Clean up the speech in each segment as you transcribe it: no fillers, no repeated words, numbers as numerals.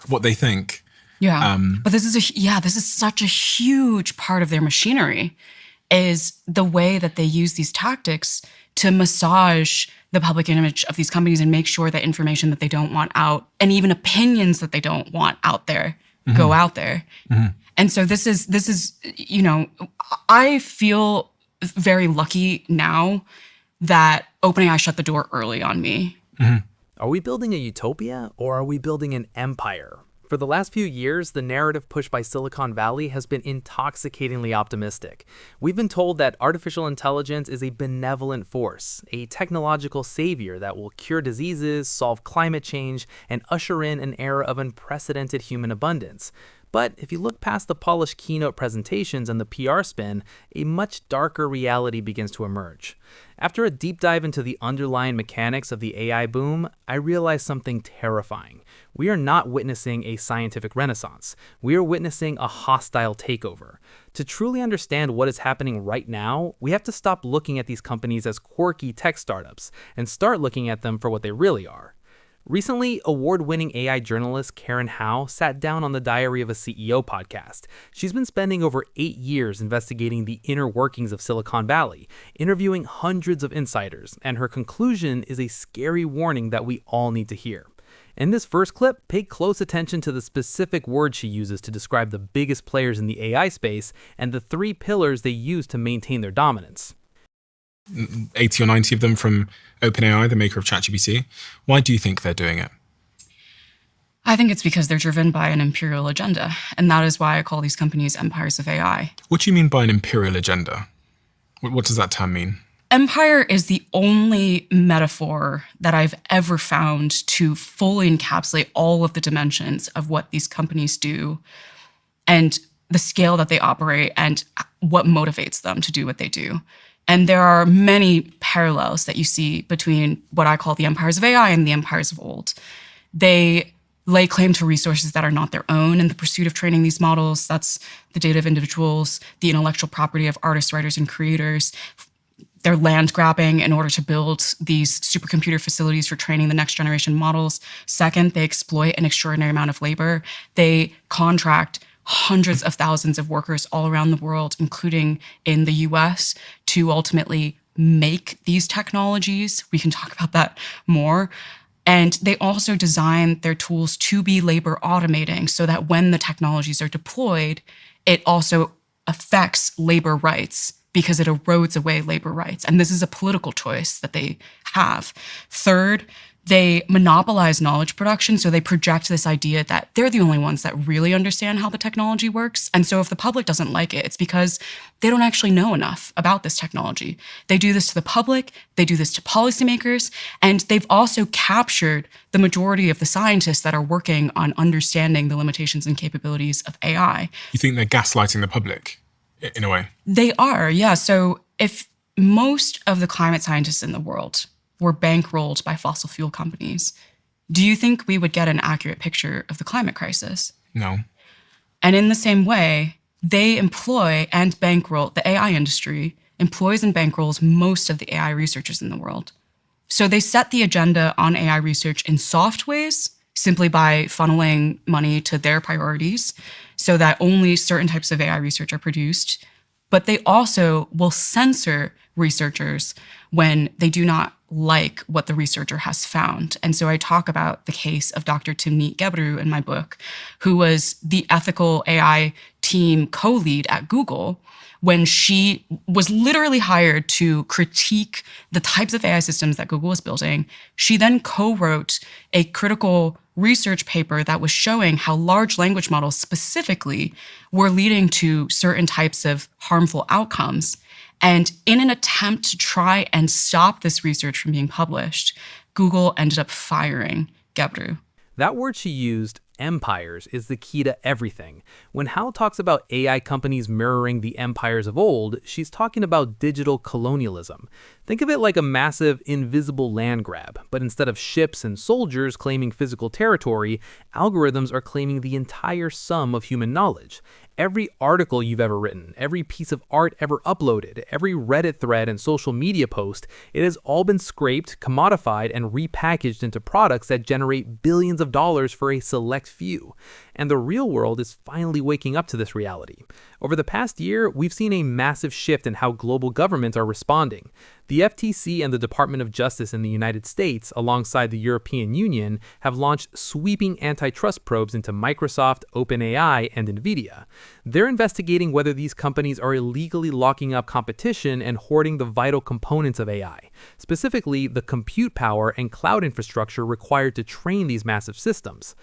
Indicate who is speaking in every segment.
Speaker 1: what they think.
Speaker 2: Yeah. But this is such a huge part of their machinery, is the way that they use these tactics to massage the public image of these companies and make sure that information that they don't want out, and even opinions that they don't want out there, go out there. And so this is, I feel very lucky now that OpenAI shut the door early on me.
Speaker 3: Are we building a utopia, or are we building an empire? For the last few years, the narrative pushed by Silicon Valley has been intoxicatingly optimistic. We've been told that artificial intelligence is a benevolent force, a technological savior that will cure diseases, solve climate change, and usher in an era of unprecedented human abundance. But if you look past the polished keynote presentations and the PR spin, a much darker reality begins to emerge. After a deep dive into the underlying mechanics of the AI boom, I realized something terrifying. We are not witnessing a scientific renaissance. We are witnessing a hostile takeover. To truly understand what is happening right now, we have to stop looking at these companies as quirky tech startups and start looking at them for what they really are. Recently, award-winning AI journalist Karen Howe sat down on the Diary of a CEO podcast. She's been spending over 8 years investigating the inner workings of Silicon Valley, interviewing hundreds of insiders, and her conclusion is a scary warning that we all need to hear. In this first clip, pay close attention to the specific words she uses to describe the biggest players in the AI space and the 3 pillars they use to maintain their dominance.
Speaker 1: 80 or 90 of them from OpenAI, the maker of ChatGPT. Why do you think they're doing it?
Speaker 2: I think it's because they're driven by an imperial agenda. And that is why I call these companies empires of AI.
Speaker 1: What do you mean by an imperial agenda? What does that term mean?
Speaker 2: Empire is the only metaphor that I've ever found to fully encapsulate all of the dimensions of what these companies do and the scale that they operate and what motivates them to do what they do. And there are many parallels that you see between what I call the empires of AI and the empires of old. They lay claim to resources that are not their own in the pursuit of training these models. That's the data of individuals, the intellectual property of artists, writers, and creators. They're land grabbing in order to build these supercomputer facilities for training the next generation models. Second, they exploit an extraordinary amount of labor. They contract hundreds of thousands of workers all around the world, including in the US, to ultimately make these technologies. We can talk about that more. And they also design their tools to be labor automating so that when the technologies are deployed, it also affects labor rights because it erodes away labor rights. And this is a political choice that they have. Third, they monopolize knowledge production, so they project this idea that they're the only ones that really understand how the technology works. And so if the public doesn't like it, it's because they don't actually know enough about this technology. They do this to the public, they do this to policymakers, and they've also captured the majority of the scientists that are working on understanding the limitations and capabilities of AI.
Speaker 1: You think they're gaslighting the public, in a way?
Speaker 2: They are, yeah. So if most of the climate scientists in the world were bankrolled by fossil fuel companies, do you think we would get an accurate picture of the climate crisis?
Speaker 1: No.
Speaker 2: And in the same way, they employ and bankroll, the AI industry employs and bankrolls most of the AI researchers in the world. So they set the agenda on AI research in soft ways, simply by funneling money to their priorities so that only certain types of AI research are produced. But they also will censor researchers when they do not like what the researcher has found. And so I talk about the case of Dr. Timnit Gebru in my book, who was the ethical AI team co-lead at Google when she was literally hired to critique the types of AI systems that Google was building. She then co-wrote a critical research paper that was showing how large language models specifically were leading to certain types of harmful outcomes. And in an attempt to try and stop this research from being published, Google ended up firing Gebru.
Speaker 3: That word she used, empires, is the key to everything. When Howe talks about AI companies mirroring the empires of old, she's talking about digital colonialism. Think of it like a massive, invisible land grab, but instead of ships and soldiers claiming physical territory, algorithms are claiming the entire sum of human knowledge. Every article you've ever written, every piece of art ever uploaded, every Reddit thread and social media post, it has all been scraped, commodified, and repackaged into products that generate billions of dollars for a select few. And the real world is finally waking up to this reality. Over the past year, we've seen a massive shift in how global governments are responding. The FTC and the Department of Justice in the United States, alongside the European Union, have launched sweeping antitrust probes into Microsoft, OpenAI, and Nvidia. They're investigating whether these companies are illegally locking up competition and hoarding the vital components of AI, specifically the compute power and cloud infrastructure required to train these massive systems.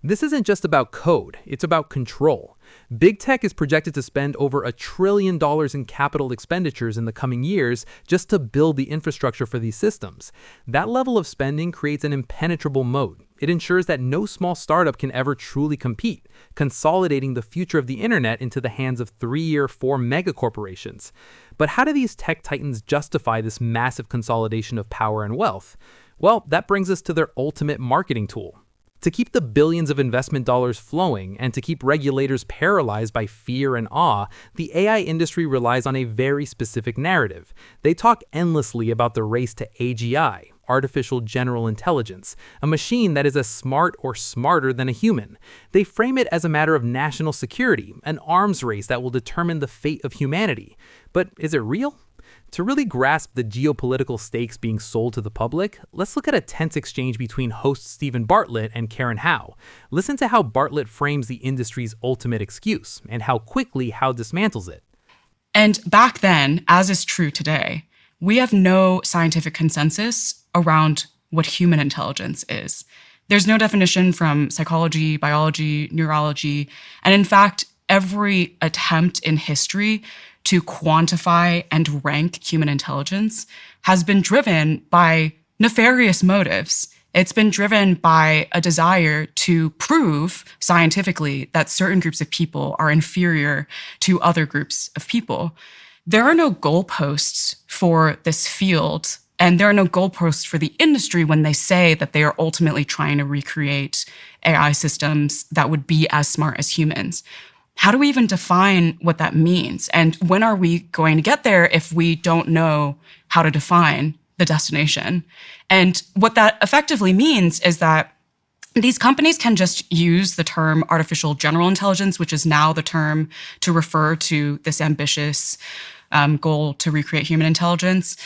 Speaker 3: This isn't just about code, it's about control. Big tech is projected to spend over $1 trillion in capital expenditures in the coming years just to build the infrastructure for these systems. That level of spending creates an impenetrable moat. It ensures that no small startup can ever truly compete, consolidating the future of the internet into the hands of 3 or 4 mega corporations. But how do these tech titans justify this massive consolidation of power and wealth? Well, that brings us to their ultimate marketing tool. To keep the billions of investment dollars flowing and to keep regulators paralyzed by fear and awe, the AI industry relies on a very specific narrative. They talk endlessly about the race to AGI, artificial general intelligence, a machine that is as smart or smarter than a human. They frame it as a matter of national security, an arms race that will determine the fate of humanity. But is it real? To really grasp the geopolitical stakes being sold to the public, let's look at a tense exchange between host Stephen Bartlett and Karen Howe. Listen to how Bartlett frames the industry's ultimate excuse and how quickly Howe dismantles it.
Speaker 2: And back then, as is true today, we have no scientific consensus around what human intelligence is. There's no definition from psychology, biology, neurology, and in fact, every attempt in history to quantify and rank human intelligence has been driven by nefarious motives. It's been driven by a desire to prove scientifically that certain groups of people are inferior to other groups of people. There are no goalposts for this field, and there are no goalposts for the industry when they say that they are ultimately trying to recreate AI systems that would be as smart as humans. How do we even define what that means? And when are we going to get there if we don't know how to define the destination? And what that effectively means is that these companies can just use the term artificial general intelligence, which is now the term to refer to this ambitious goal to recreate human intelligence.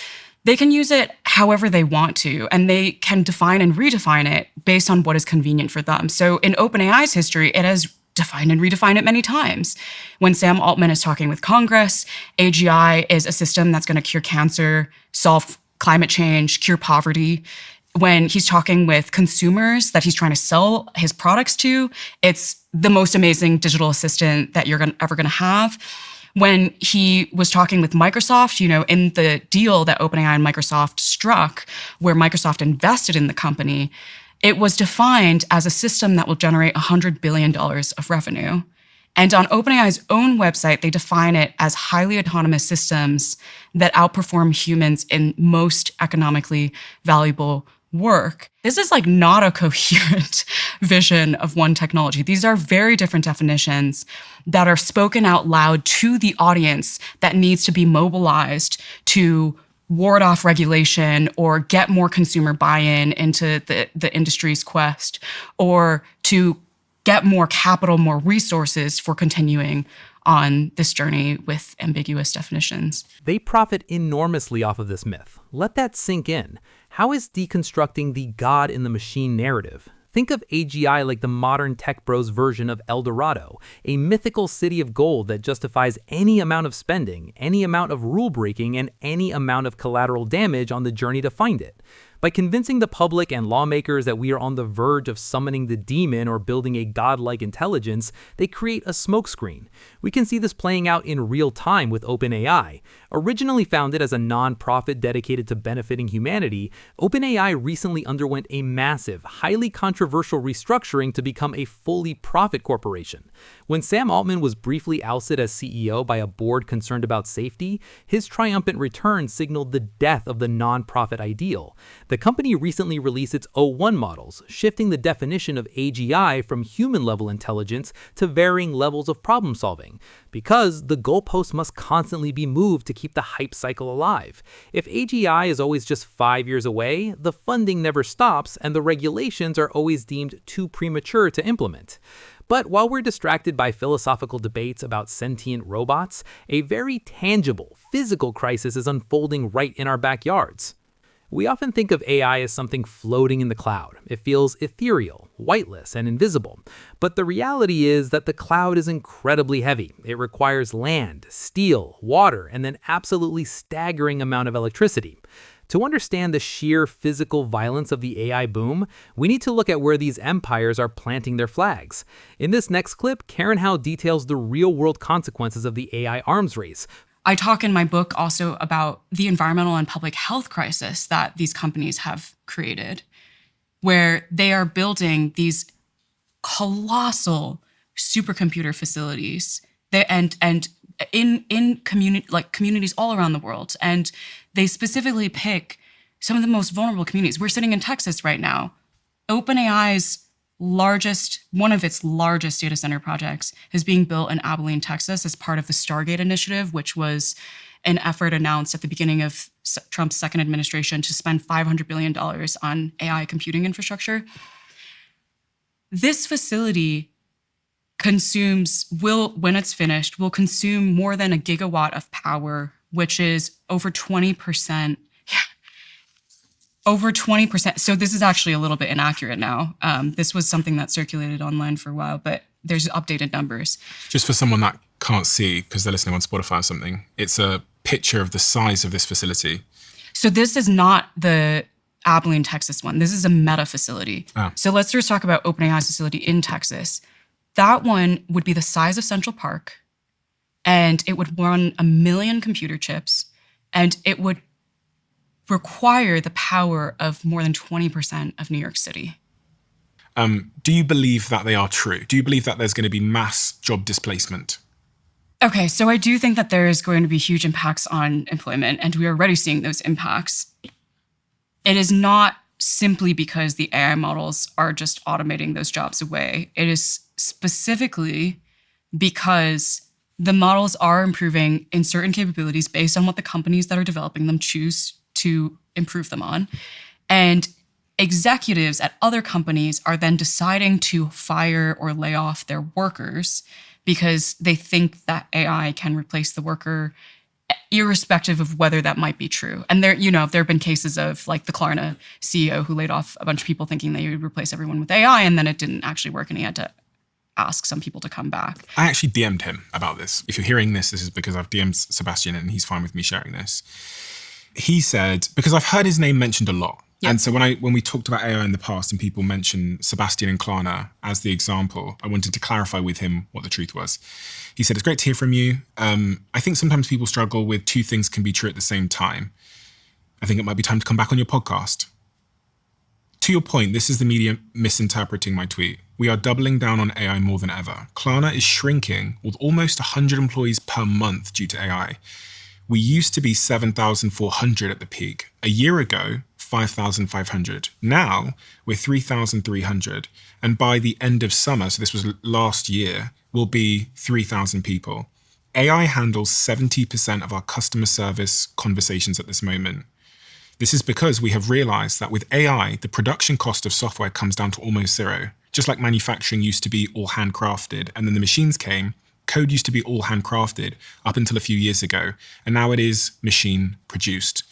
Speaker 2: They can use it however they want to, and they can define and redefine it based on what is convenient for them. So in OpenAI's history, it has defined and redefined it many times. When Sam Altman is talking with Congress, AGI is a system that's going to cure cancer, solve climate change, cure poverty. When he's talking with consumers that he's trying to sell his products to, it's the most amazing digital assistant that you're ever going to have. When he was talking with Microsoft, in the deal that OpenAI and Microsoft struck, where Microsoft invested in the company, it was defined as a system that will generate $100 billion of revenue. And on OpenAI's own website, they define it as highly autonomous systems that outperform humans in most economically valuable work. This is not a coherent vision of one technology. These are very different definitions that are spoken out loud to the audience that needs to be mobilized to ward off regulation or get more consumer buy-in into the industry's quest, or to get more capital, more resources for continuing on this journey with ambiguous definitions.
Speaker 3: They profit enormously off of this myth. Let that sink in. How is deconstructing the God in the machine narrative? Think of AGI like the modern tech bros version of El Dorado, a mythical city of gold that justifies any amount of spending, any amount of rule breaking, and any amount of collateral damage on the journey to find it. By convincing the public and lawmakers that we are on the verge of summoning the demon or building a godlike intelligence, they create a smokescreen. We can see this playing out in real time with OpenAI. Originally founded as a non-profit dedicated to benefiting humanity, OpenAI recently underwent a massive, highly controversial restructuring to become a fully profit corporation. When Sam Altman was briefly ousted as CEO by a board concerned about safety, his triumphant return signaled the death of the non-profit ideal. The The company recently released its O1 models, shifting the definition of AGI from human-level intelligence to varying levels of problem-solving, because the goalposts must constantly be moved to keep the hype cycle alive. If AGI is always just 5 years away, the funding never stops and the regulations are always deemed too premature to implement. But while we're distracted by philosophical debates about sentient robots, a very tangible, physical crisis is unfolding right in our backyards. We often think of AI as something floating in the cloud. It feels ethereal, weightless, and invisible. But the reality is that the cloud is incredibly heavy. It requires land, steel, water, and an absolutely staggering amount of electricity. To understand the sheer physical violence of the AI boom, we need to look at where these empires are planting their flags. In this next clip, Karen Howe details the real-world consequences of the AI arms race.
Speaker 2: I talk in my book also about the environmental and public health crisis that these companies have created, where they are building these colossal supercomputer facilities and in communities all around the world. And they specifically pick some of the most vulnerable communities. We're sitting in Texas right now. OpenAI's one of its largest data center projects is being built in Abilene, Texas, as part of the Stargate initiative, which was an effort announced at the beginning of Trump's second administration to spend $500 billion on AI computing infrastructure. This facility when it's finished, will consume more than a gigawatt of power, which is over 20%. Over 20%. So this is actually a little bit inaccurate now. This was something that circulated online for a while, but there's updated numbers.
Speaker 1: Just for someone that can't see, because they're listening on Spotify or something, it's a picture of the size of this facility.
Speaker 2: So this is not the Abilene, Texas one. This is a Meta facility.
Speaker 1: Oh.
Speaker 2: So let's just talk about OpenAI's facility in Texas. That one would be the size of Central Park, and it would run 1 million computer chips, and it would require the power of more than 20% of New York City.
Speaker 1: Do you believe that they are true? Do you believe that there's going to be mass job displacement?
Speaker 2: Okay, so I do think that there is going to be huge impacts on employment, and we are already seeing those impacts. It is not simply because the AI models are just automating those jobs away. It is specifically because the models are improving in certain capabilities based on what the companies that are developing them choose to improve them on. And executives at other companies are then deciding to fire or lay off their workers because they think that AI can replace the worker, irrespective of whether that might be true. And there have been cases of like the Klarna CEO who laid off a bunch of people thinking they would replace everyone with AI, and then it didn't actually work, and he had to ask some people to come back.
Speaker 1: I actually DM'd him about this. If you're hearing this is because I've DM'd Sebastian and he's fine with me sharing this. He said, because I've heard his name mentioned a lot. Yep. And so when we talked about AI in the past and people mentioned Sebastian and Klarna as the example, I wanted to clarify with him what the truth was. He said, it's great to hear from you. I think sometimes people struggle with two things can be true at the same time. I think it might be time to come back on your podcast. To your point, this is the media misinterpreting my tweet. We are doubling down on AI more than ever. Klarna is shrinking with almost 100 employees per month due to AI. We used to be 7,400 at the peak. A year ago, 5,500. Now we're 3,300. And by the end of summer, so this was last year, we'll be 3,000 people. AI handles 70% of our customer service conversations at this moment. This is because we have realized that with AI, the production cost of software comes down to almost zero. Just like manufacturing used to be all handcrafted, and then the machines came, code used to be all handcrafted up until a few years ago, and now it is machine produced.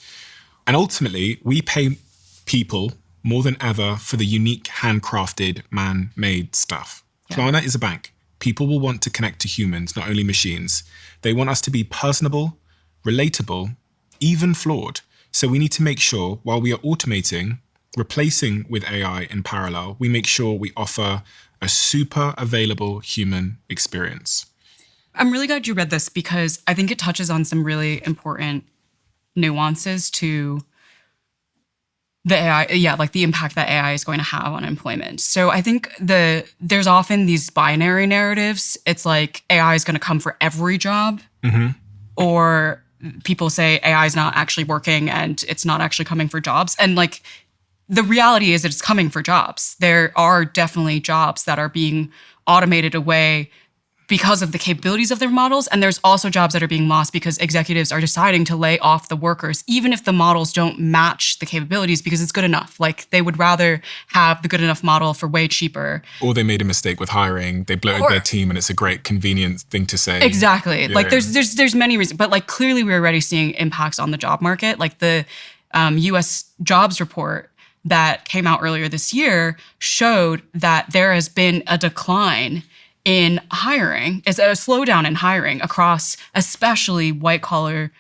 Speaker 1: And ultimately, we pay people more than ever for the unique handcrafted, man-made stuff. Yeah. Klarna is a bank. People will want to connect to humans, not only machines. They want us to be personable, relatable, even flawed. So we need to make sure while we are automating, replacing with AI in parallel, we make sure we offer a super available human experience.
Speaker 2: I'm really glad you read this because I think it touches on some really important nuances to the AI, like the impact that AI is going to have on employment. So I think there's often these binary narratives. It's like AI is going to come for every job, or people say AI is not actually working and it's not actually coming for jobs. And like the reality is that it's coming for jobs. There are definitely jobs that are being automated away because of the capabilities of their models. And there's also jobs that are being lost because executives are deciding to lay off the workers, even if the models don't match the capabilities, because it's good enough. Like, they would rather have the good enough model for way cheaper.
Speaker 1: Or they made a mistake with hiring. They bloated their team and it's a great convenient thing to say.
Speaker 2: Exactly.
Speaker 1: Yeah,
Speaker 2: like there's many reasons, but like clearly we're already seeing impacts on the job market. Like the US jobs report that came out earlier this year showed that there has been a decline in hiring, is a slowdown in hiring across especially white-collar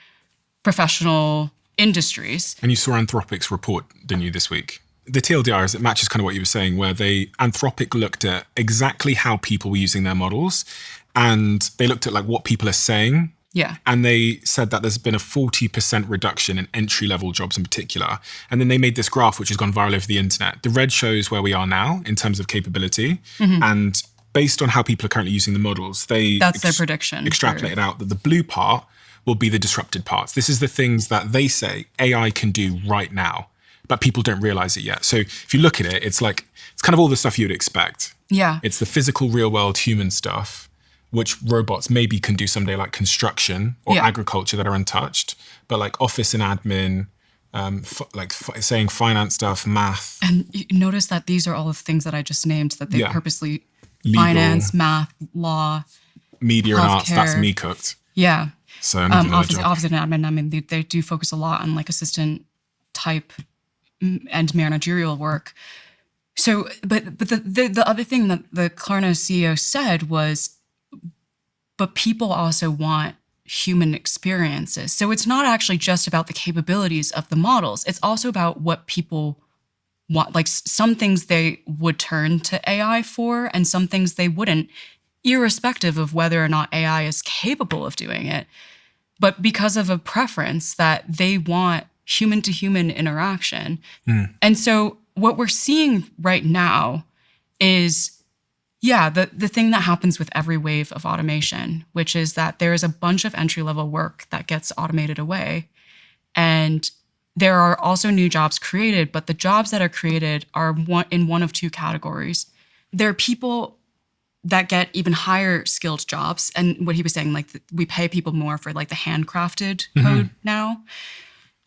Speaker 2: professional industries.
Speaker 1: And you saw Anthropic's report, didn't you, this week? The TLDR is, it matches kind of what you were saying, where Anthropic looked at exactly how people were using their models, and they looked at like what people are saying.
Speaker 2: Yeah.
Speaker 1: And they said that there's been a 40% reduction in entry-level jobs in particular. And then they made this graph, which has gone viral over the internet. The red shows where we are now in terms of capability. And based on how people are currently using the models,
Speaker 2: that's their prediction.
Speaker 1: Extrapolated out that the blue part will be the disrupted parts. This is the things that they say AI can do right now, but people don't realize it yet. So if you look at it, it's kind of all the stuff you would expect.
Speaker 2: Yeah.
Speaker 1: It's the physical, real world human stuff, which robots maybe can do someday, like construction or agriculture that are untouched, but like office and admin, saying finance stuff, math.
Speaker 2: And you notice that these are all of the things that I just named that they purposely
Speaker 1: Legal,
Speaker 2: finance, math, law,
Speaker 1: media
Speaker 2: healthcare.
Speaker 1: And arts. That's me cooked.
Speaker 2: Yeah.
Speaker 1: So I need
Speaker 2: office and admin. I mean, they do focus a lot on like assistant type and managerial work. So, but the other thing that the Klarna CEO said was, but people also want human experiences. So it's not actually just about the capabilities of the models. It's also about what people want. Like, some things they would turn to AI for and some things they wouldn't, irrespective of whether or not AI is capable of doing it. But because of a preference that they want human to human interaction. And so what we're seeing right now is, the thing that happens with every wave of automation, which is that there is a bunch of entry-level work that gets automated away. And there are also new jobs created, but the jobs that are created are in one of two categories. There are people that get even higher skilled jobs. And what he was saying, like, we pay people more for like the handcrafted code now.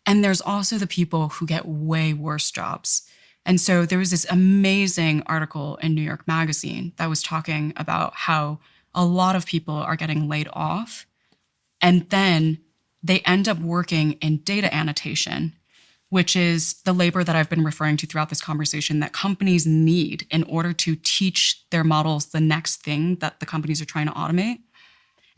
Speaker 2: And there's also the people who get way worse jobs. And so there was this amazing article in New York Magazine that was talking about how a lot of people are getting laid off, and then they end up working in data annotation, which is the labor that I've been referring to throughout this conversation that companies need in order to teach their models the next thing that the companies are trying to automate.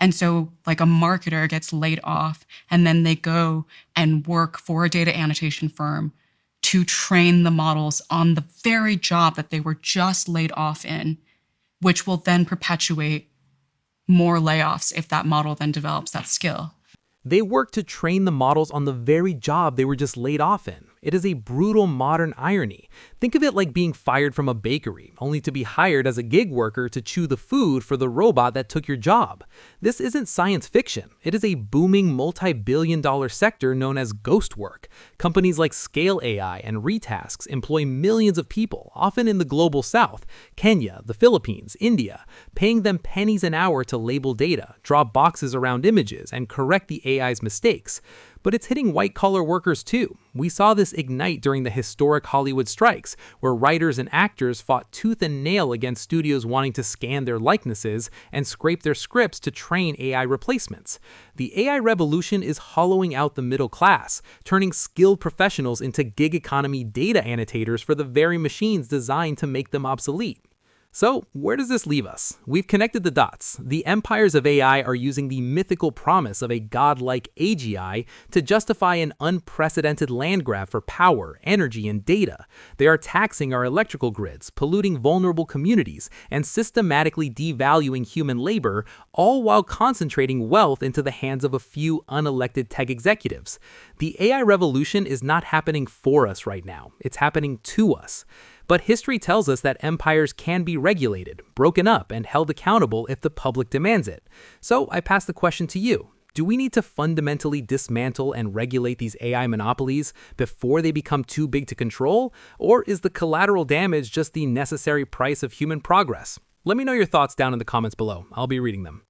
Speaker 2: And so like a marketer gets laid off and then they go and work for a data annotation firm to train the models on the very job that they were just laid off in, which will then perpetuate more layoffs if that model then develops that skill.
Speaker 3: They work to train the models on the very job they were just laid off in. It is a brutal modern irony. Think of it like being fired from a bakery, only to be hired as a gig worker to chew the food for the robot that took your job. This isn't science fiction. It is a booming multi-billion-dollar sector known as ghost work. Companies like Scale AI and Retasks employ millions of people, often in the global south, Kenya, the Philippines, India, paying them pennies an hour to label data, draw boxes around images, and correct the AI's mistakes. But it's hitting white-collar workers too. We saw this ignite during the historic Hollywood strikes, where writers and actors fought tooth and nail against studios wanting to scan their likenesses and scrape their scripts to train AI replacements. The AI revolution is hollowing out the middle class, turning skilled professionals into gig economy data annotators for the very machines designed to make them obsolete. So, where does this leave us? We've connected the dots. The empires of AI are using the mythical promise of a godlike AGI to justify an unprecedented land grab for power, energy, and data. They are taxing our electrical grids, polluting vulnerable communities, and systematically devaluing human labor, all while concentrating wealth into the hands of a few unelected tech executives. The AI revolution is not happening for us right now. It's happening to us. But history tells us that empires can be regulated, broken up, and held accountable if the public demands it. So I pass the question to you. Do we need to fundamentally dismantle and regulate these AI monopolies before they become too big to control? Or is the collateral damage just the necessary price of human progress? Let me know your thoughts down in the comments below. I'll be reading them.